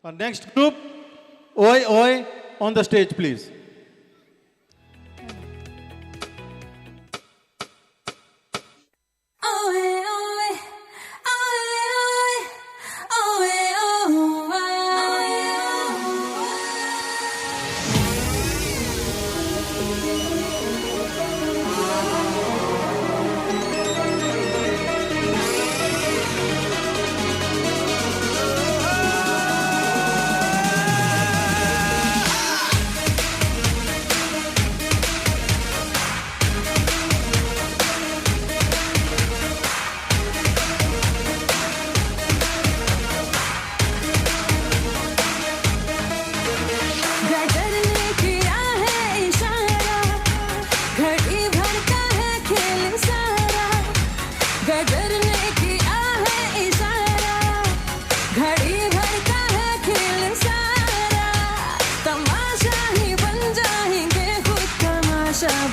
Next group, Oi Oi on the stage, please.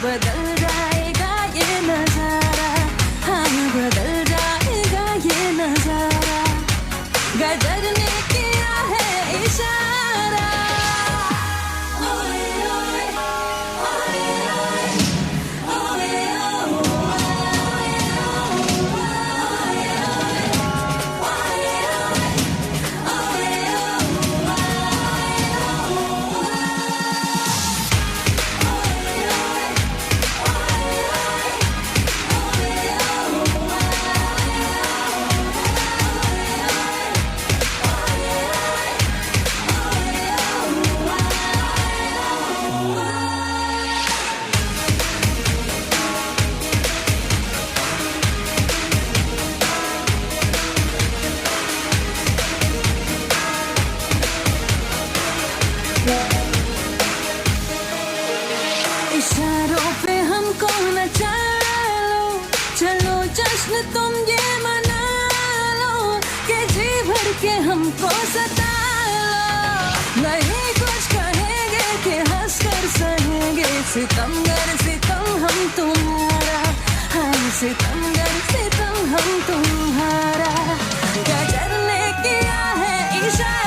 बदल जाएगा ये नजारा, हाँ बदल जाएगा ये नजारा, गदर ने किया है इशारा। ओए ओए ओए ओए इशारों पे हमको नचा लो, चलो जश्न तुम ये मना लो कि जी भर के हमको सता लो। नहीं कुछ कहेंगे कि हंस कर सहेंगे, सितमगर सितम हम तुम्हारा, हाँ सितमगर सितम हम तुम्हारा, गदर ने किया है इशारा।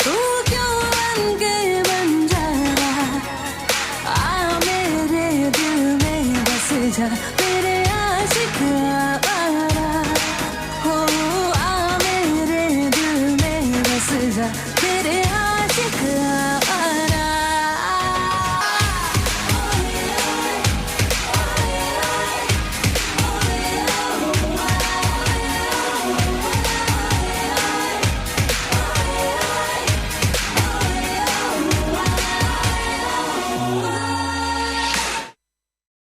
तू क्यों बन गए बंजारा, आ मेरे दिल में बस जा मेरे आशिक आवारा, हो आ मेरे दिल में बस जा मेरे आशिक आवारा।